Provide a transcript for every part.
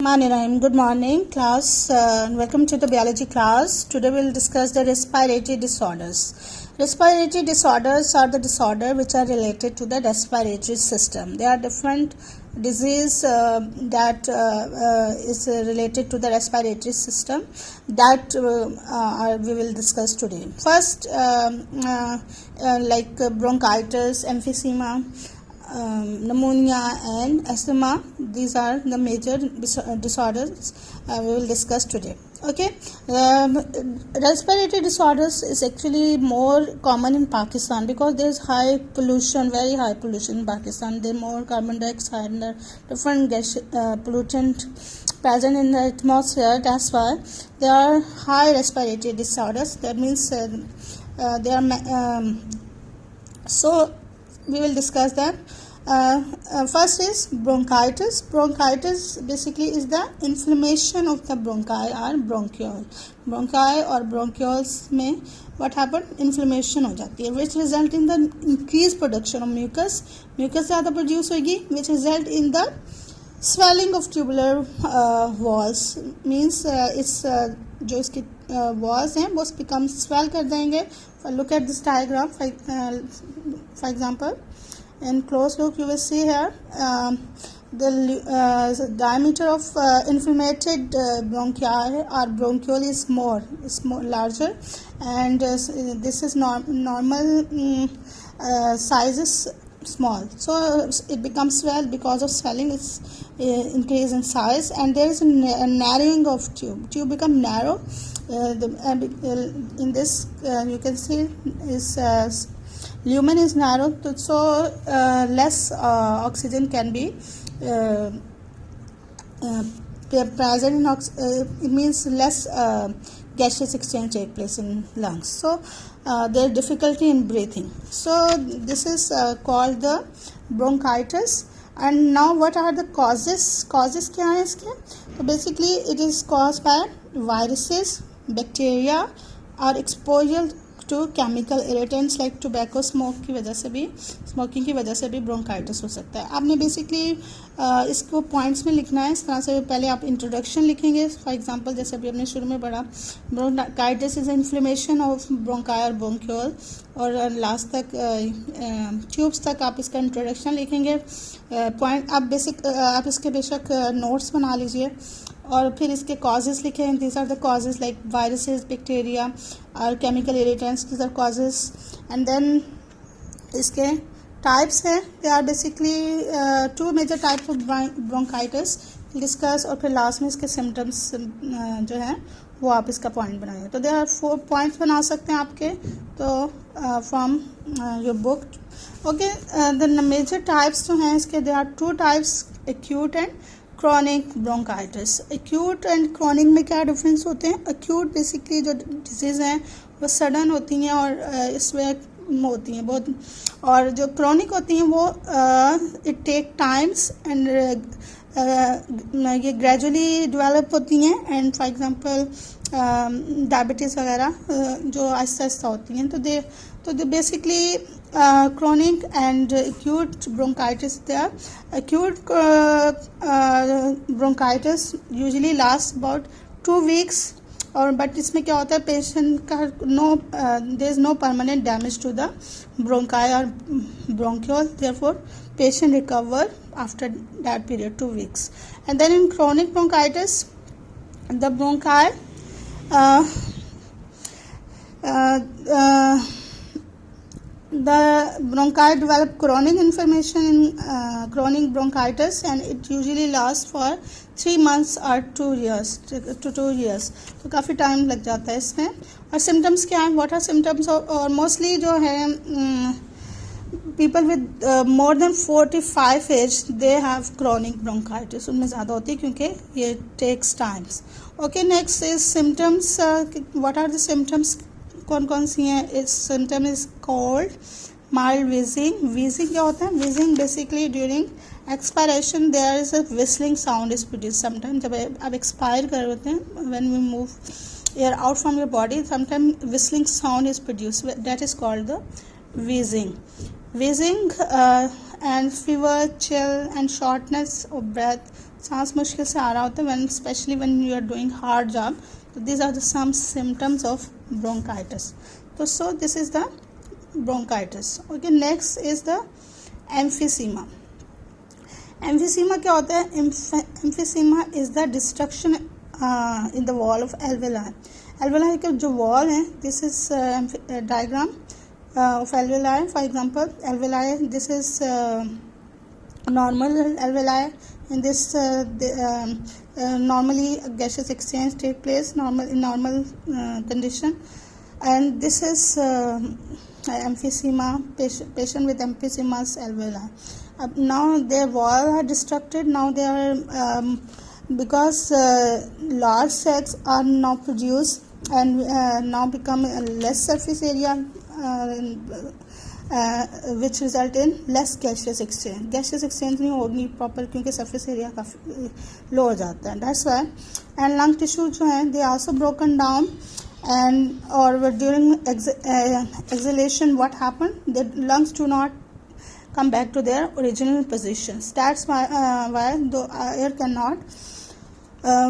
Maniraim, good morning class. Welcome to the biology class. Today we will discuss the respiratory disorders. Respiratory disorders are the disorders which are related to the respiratory system. There are different disease that is related to the respiratory system that we will discuss today. First, like bronchitis, emphysema, pneumonia and asthma. These are the major disorders we will discuss today. Okay, respiratory disorders is actually more common in Pakistan because there is high pollution, very high pollution in Pakistan. There are more carbon dioxide and different gas pollutant present in the atmosphere. That's why there are high respiratory disorders. That means they are so we will discuss that. First is bronchitis. Bronchitis basically is the inflammation of the bronchi or bronchiole. Bronchi or bronchioles में what happen? Inflammation हो जाती है, which result in the increased production of mucus. Mucus ज़्यादा produce होगी, which result in the swelling of tubular walls. Means जो इसकी walls हैं वो become swell कर देंगे. Look at this diagram. For example, in close look you will see here the diameter of inflamed bronchi or bronchiole is more larger, and this is normal size is small, so it becomes swell. Because of swelling it's increase in size, and there is a narrowing of tube become narrow. In this you can see is lumen is narrow, so less oxygen can be present in it means less gaseous exchange take place in lungs, so there is difficulty in breathing. So this is called the bronchitis. And now what are the causes क्या है इसके? So basically it is caused by viruses, bacteria or exposure to chemical irritants like tobacco smoke की वजह से भी, smoking की वजह से भी ब्रोंकाइटिस हो सकता है. आपने बेसिकली इसको पॉइंट्स में लिखना है. इस तरह से पहले आप इंट्रोडक्शन लिखेंगे. फॉर एग्जांपल जैसे अभी हमने शुरू में पढ़ा, bronchitis is inflammation of bronchi और ब्रोंक्यूल, और लास्ट तक ट्यूब्स तक आप इसका इंट्रोडक्शन लिखेंगे. पॉइंट आप इसके बेशक नोट्स बना लीजिए और फिर इसके कॉजेज़ लिखें. These are the causes like viruses, bacteria और chemical irritants. These are causes. And then इसके टाइप्स हैं. They are basically two major types of bronchitis discuss, और फिर लास्ट में इसके सिम्टम्स जो हैं वो आप इसका पॉइंट बनाएंगे. तो दे आर 4 पॉइंट्स बना सकते हैं आपके, तो from your book. Okay, the major types जो हैं इसके, they are 2 types, acute and chronic bronchitis. Acute and chronic में क्या डिफरेंस होते हैं? एक्यूट बेसिकली जो डिजीज़ हैं वो सडन होती हैं और इसमें होती हैं बहुत, और जो क्रॉनिक होती हैं वो इट टेक टाइम्स एंड ये ग्रेजुअली डेवलप होती हैं. एंड फॉर एग्जांपल डायबिटीज़ वगैरह जो आहिस्ता आहिस्ता होती हैं. तो they basically chronic and acute bronchitis. There acute bronchitis usually lasts about 2 weeks, और बट इसमें क्या होता है, पेशेंट का there is no permanent damage to the bronchi or bronchiole, therefore patient recover after that period 2 weeks. And then in chronic bronchitis, the bronchi the bronchi develop chronic inflammation in chronic bronchitis, and it usually lasts for 3 months or 2 years to 2 years. तो काफ़ी time लग जाता है इसमें. और symptoms क्या हैं? What are symptoms? और मोस्टली जो है people with more than 45 age they have chronic bronchitis. उनमें ज़्यादा होती है क्योंकि ये takes times. Okay, next is symptoms. What are the symptoms? कौन कौन सी हैं? इस symptom is called mild wheezing. Wheezing क्या होता है? Wheezing basically during expiration there is a whistling sound is produce. Sometime जब आप एक्सपायर कर होते हैं, when we move air out from your body, sometime whistling sound is produce. That is called the wheezing. Wheezing and fever, chill and shortness of breath, सांस मुश्किल से आ रहा होता है, when especially when you are doing hard job. So these are the some symptoms of bronchitis. So this is the bronchitis. Okay, next is the emphysema. Emphysema क्या होता है? Emphysema is the destruction in the wall of alveoli. Alveoli का जो wall है, this is diagram of alveoli. For example, alveoli, this is normal alveoli. In this normally gaseous exchange take place in normal condition, and this is emphysema, patient with emphysema's alveoli. Now their wall are destructed. Now they are because large sacs are now produced and now become less surface area, which result in less gaseous exchange. Gaseous exchange नहीं होगी proper क्योंकि surface area काफ़ी low हो जाता है. That's why. And lung tissue जो है, they also broken down, and or during exhalation what happened, the lungs do not come back to their original positions. That's why the air cannot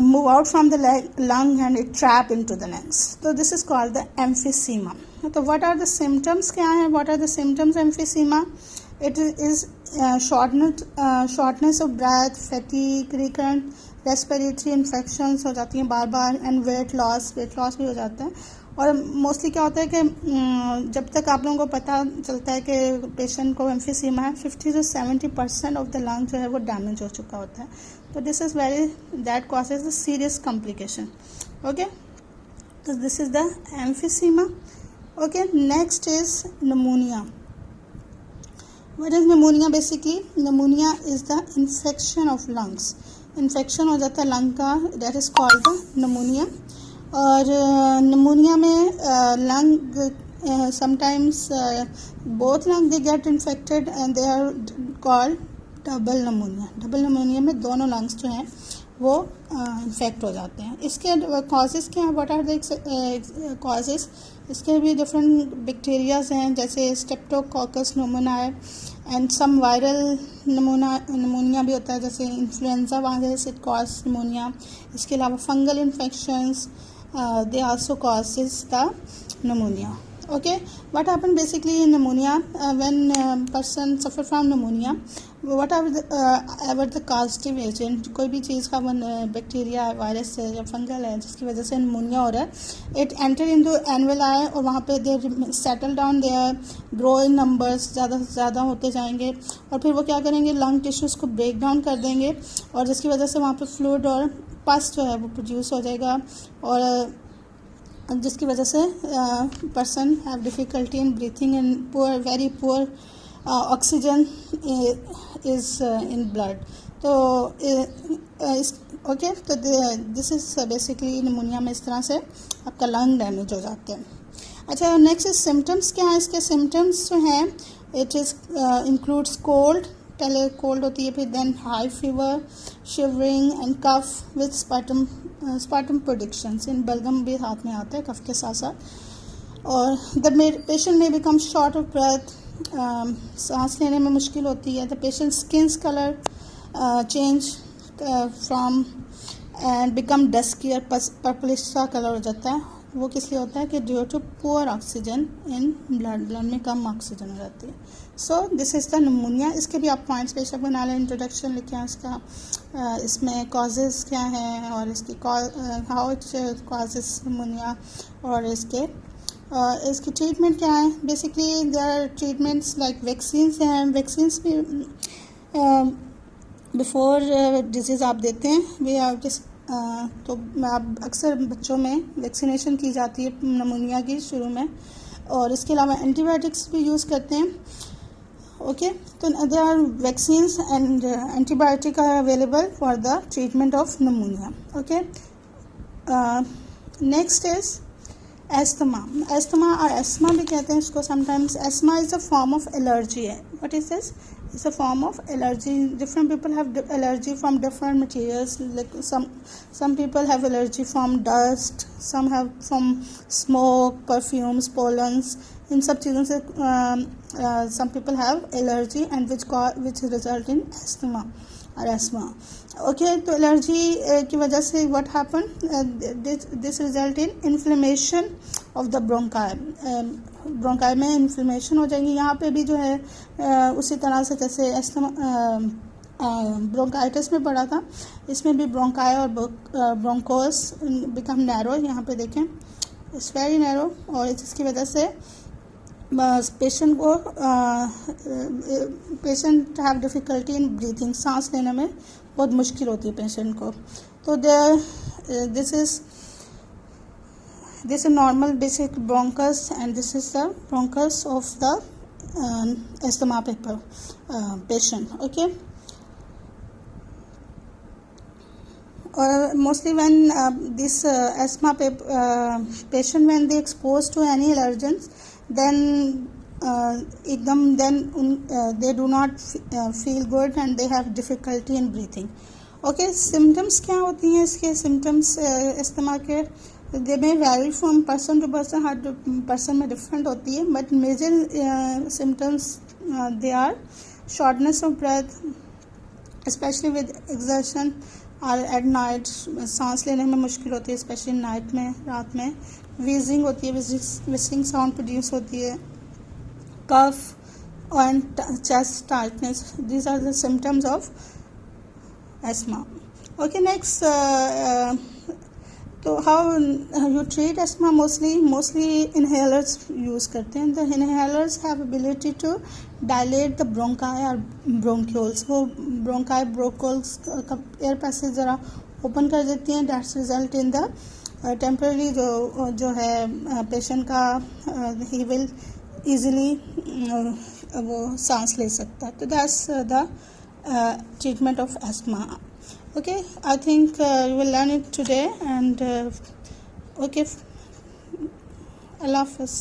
move out from the lung and it trap into the lungs. So this is called the emphysema. So what are the symptoms? क्या है? What are the symptoms of emphysema? It is shortness of breath, fatigue, recurrent respiratory infections हो जाती हैं बार बार, and weight loss भी हो जाता है. और मोस्टली क्या होता है कि जब तक आप लोगों को पता चलता है कि पेशेंट को एम्फीसीमा है, 50 to 70% ऑफ द लंग जो है वो डैमेज हो चुका होता है. तो this is that causes the serious complication. Okay, तो this is the emphysema. Okay, next is pneumonia. What is pneumonia? Basically pneumonia is the infection of lungs. Infection हो जाता है लंग का, that is called the pneumonia. और pneumonia में lung sometimes both lung they get infected and they are called double pneumonia. Double pneumonia में दोनों lungs जो हैं वो इन्फेक्ट हो जाते हैं. इसके कॉजेज़ क्या हैं? What are the causes? इसके भी डिफरेंट बैक्टीरियाज हैं, जैसे streptococcus pneumonia and some viral pneumonia भी होता है, जैसे influenza virus it cause pneumonia. इसके अलावा fungal infections they also causes the pneumonia. Okay, what happen basically in pneumonia when person suffer from pneumonia, what are ever the causative agent? कोई भी चीज़ का bacteria virus है या fungal है जिसकी वजह से निमोनिया हो रहा है, इट एंटर इनटू एनवेलाई और वहाँ पे they settle down, they grow in numbers, ज़्यादा से ज़्यादा होते जाएंगे और फिर वो क्या करेंगे, लंग टिश्यूज़ को ब्रेक डाउन कर देंगे और जिसकी वजह से वहाँ पे फ्लूइड और पस जो है वो प्रोड्यूस हो जाएगा और जिसकी वजह से person have difficulty in breathing and poor very poor oxygen is in blood. तो ओके, तो दिस इज़ बेसिकली निमोनिया में इस तरह से आपका लंग डैमेज हो जाते हैं. अच्छा, नेक्स्ट इज सिम्टम्स. क्या है इसके सिम्टम्स जो हैं? इट इज़ इंक्लूड्स कोल्ड, पहले कोल्ड होती है, फिर then high fever, shivering and cough with sputum productions. इन बलगम भी हाथ में आता है कफ के साथ साथ. और द पेशेंट में बिकम शॉर्ट ऑफ ब्रेथ, सांस लेने में मुश्किल होती है. The patient skins colour change from and become dusky और पर्पलिश सा कलर हो जाता है. वो किस लिए होता है कि due to poor oxygen in blood में कम ऑक्सीजन हो जाती है. So this is the pneumonia. इसके भी आप पॉइंट्स बेशक बना लें, इंट्रोडक्शन लिखे हैं इसका, इसमें कॉजेज़ क्या हैं और इसकी हाउ इट कॉजेज़ निमोनिया और इसकी ट्रीटमेंट क्या है. Basically there are treatments like vaccines हैं. वैक्सीन्स भी बिफोर डिजीज़ आप देते हैं, वे आप तो आप अक्सर बच्चों में वैक्सीनेशन की जाती है निमोनिया की शुरू में, और इसके अलावा एंटीबायोटिक्स भी यूज़ करते हैं. ओके, तो there are vaccines and antibiotic are available for the treatment of pneumonia. Okay, next is asthma. Asthma और एस्मा भी कहते हैं इसको sometimes. Asthma is a form of allergy है. What is this? It's a form of allergy. Different people have allergy from different materials. Like some people have allergy from dust, some have from smoke, perfumes, pollens. इन सब चीज़ों से some people have allergy and which result in asthma. और asthma. Okay, तो allergy की वजह से what happen, this result in inflammation of the bronchi. Bronchi में inflammation हो जाएगी. यहाँ पे भी जो है उसी तरह से जैसे अस्थमा ब्रोंकाइटिस में पड़ा था, इसमें भी ब्रोंकाई और ब्रोंकोस बिकम नैरो. यहाँ पे देखें इट्स वेरी नैरो, और इसकी वजह से patient have difficulty in breathing, सांस लेने में बहुत मुश्किल होती है पेशेंट को. तो this is normal basic bronchus and this is the bronchus of the asthma patient. Okay, or mostly when this asthma patient, when they exposed to any allergens, then they do not feel good and they have difficulty in breathing. Okay, symptoms क्या होती हैं इसके? symptoms asthma के they may vary from person to person, her person में different होती है, but major symptoms they are shortness of breath, especially with exertion, और at night सांस लेने में मुश्किल होती है, स्पेशली नाइट में, रात में. वीजिंग होती है, विजिंग साउंड प्रोड्यूस होती है. Cough and chest tightness, these are the symptoms of asthma. Okay, next, तो how you treat asthma? Mostly inhalers use करते हैं. The inhalers have ability to dilate the bronchi और bronchioles. वो bronchi bronchioles का air passage ज़रा open कर देती हैं. That's result in the temporary जो है पेशेंट का ही विल ईजिली वो सांस ले सकता है. तो that's the treatment of ESMA. Okay, I think you will learn it today, and okay, Allah Hafiz.